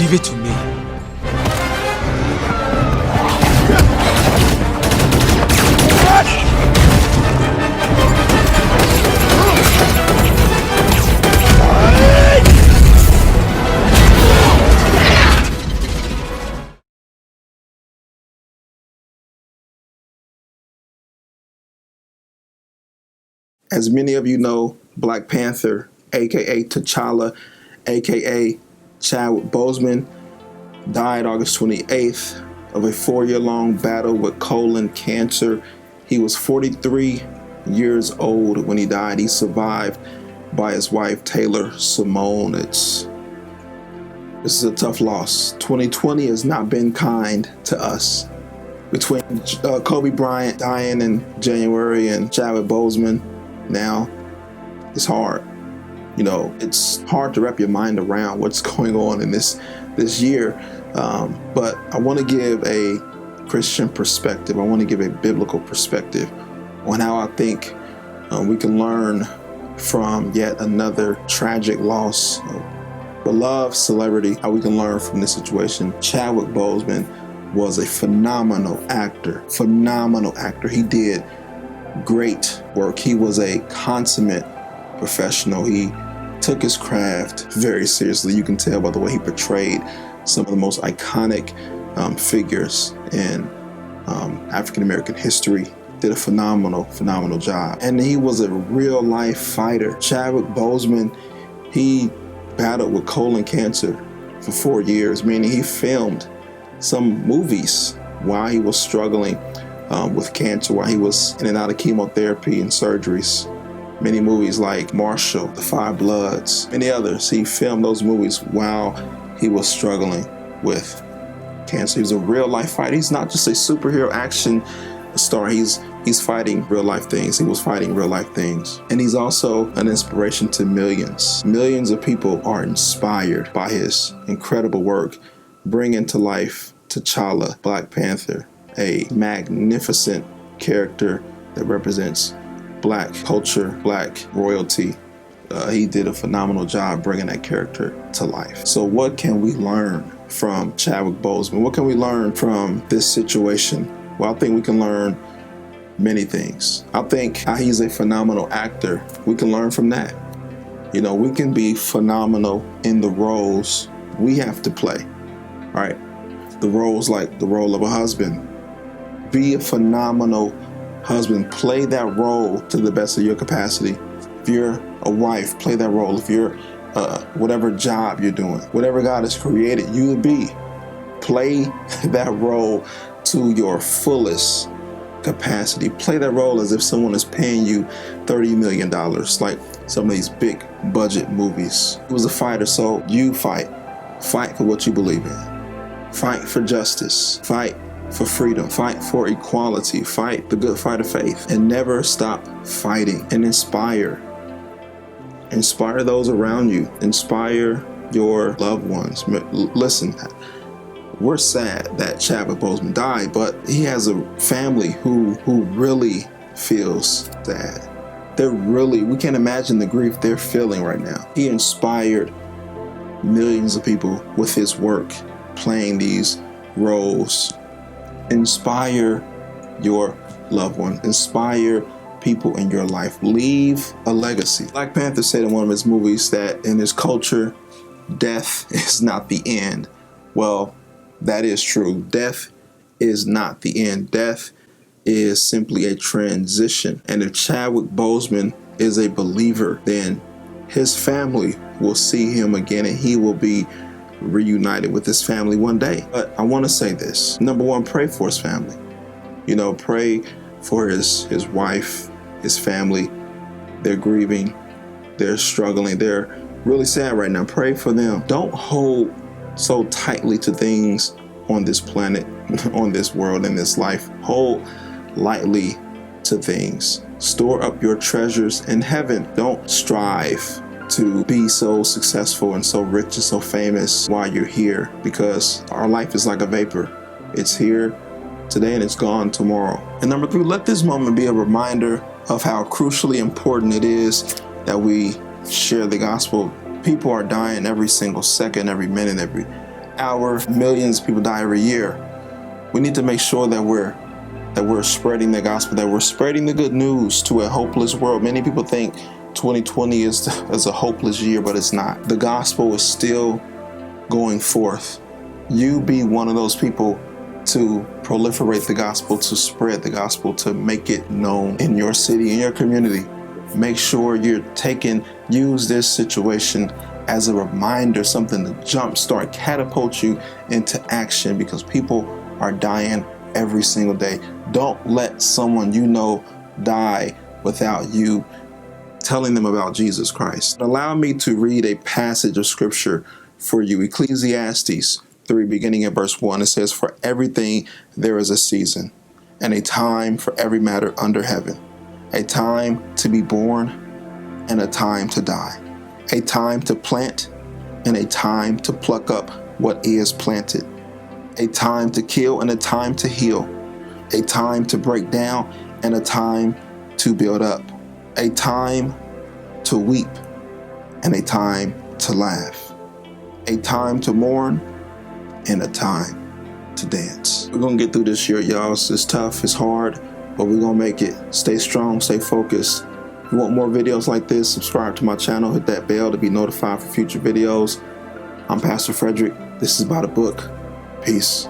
Give it to me. As many of you know, Black Panther, aka T'Challa, aka Chadwick Boseman, died August 28th of a 4-year-long battle with colon cancer. He was 43 years old when he died. He survived by his wife, Taylor Simone. This is a tough loss. 2020 has not been kind to us. Between Kobe Bryant dying in January and Chadwick Boseman, now it's hard. You know, it's hard to wrap your mind around what's going on in this year. But I want to give a Christian perspective. I want to give a biblical perspective on how I think we can learn from yet another tragic loss of beloved celebrity, how we can learn from this situation. Chadwick Boseman was a phenomenal actor. He did great work. He was a consummate professional. He took his craft very seriously. You can tell by the way he portrayed some of the most iconic figures in African American history. Did a phenomenal job. And he was a real life fighter. Chadwick Boseman, he battled with colon cancer for 4 years, meaning he filmed some movies while he was struggling with cancer, while he was in and out of chemotherapy and surgeries. Many movies like Marshall, The Five Bloods, many others. He filmed those movies while he was struggling with cancer. He's a real life fighter. He's not just a superhero action star. He's fighting real life things. He was fighting real life things. And he's also an inspiration to millions. Millions of people are inspired by his incredible work, bringing to life T'Challa, Black Panther, a magnificent character that represents Black culture, Black royalty. He did a phenomenal job bringing that character to life. So what can we learn from Chadwick Boseman? What can we learn from this situation? Well, I think we can learn many things. I think he's a phenomenal actor. We can learn from that. You know, we can be phenomenal in the roles we have to play, right? The roles like the role of a husband. Be a phenomenal husband. Play that role to the best of your capacity. If you're a wife, play that role. If you're whatever job you're doing, whatever God has created you to be, play that role to your fullest capacity. Play that role as if someone is paying you $30 million, like some of these big budget movies. He was a fighter, so you fight. Fight for what you believe in. Fight for justice. Fight for freedom. Fight for equality. Fight the good fight of faith. And never stop fighting. And inspire. Inspire those around you. Inspire your loved ones. Listen, we're sad that Chadwick Boseman died, but he has a family who really feels sad. We can't imagine the grief they're feeling right now. He inspired millions of people with his work, playing these roles. Inspire your loved one. Inspire people in your life. Leave a legacy. Black Panther said in one of his movies that in his culture, death is not the end. Well, that is true. Death is not the end. Death is simply a transition. And if Chadwick Boseman is a believer, then his family will see him again and he will be reunited with his family one day. But I want to say this. Number one, pray for his family. You know, pray for his wife, his family. They're grieving. They're struggling. They're really sad right now. Pray for them. Don't hold so tightly to things on this planet, on this world, in this life. Hold lightly to things. Store up your treasures in heaven. Don't strive to be so successful and so rich and so famous while you're here, because our life is like a vapor. It's here today and it's gone tomorrow. And number three, let this moment be a reminder of how crucially important it is that we share the gospel. People are dying every single second, every minute, every hour. Millions of people die every year. We need to make sure that we're spreading the gospel, that we're spreading the good news to a hopeless world. Many people think 2020 is a hopeless year, but it's not. The gospel is still going forth. You be one of those people to proliferate the gospel, to spread the gospel, to make it known in your city, in your community. Make sure use this situation as a reminder, something to jumpstart, catapult you into action, because people are dying every single day. Don't let someone you know die without you telling them about Jesus Christ. Allow me to read a passage of scripture for you. Ecclesiastes 3, beginning at verse 1, it says, "For everything there is a season, and a time for every matter under heaven, a time to be born and a time to die, a time to plant and a time to pluck up what is planted, a time to kill and a time to heal, a time to break down and a time to build up, a time to weep and a time to laugh, a time to mourn and a time to dance." We're gonna get through this year, y'all. It's tough, it's hard, but we're gonna make it. Stay strong, stay focused. If you want more videos like this, subscribe to my channel, hit that bell to be notified for future videos. I'm Pastor Frederick. This is By the Book. Peace.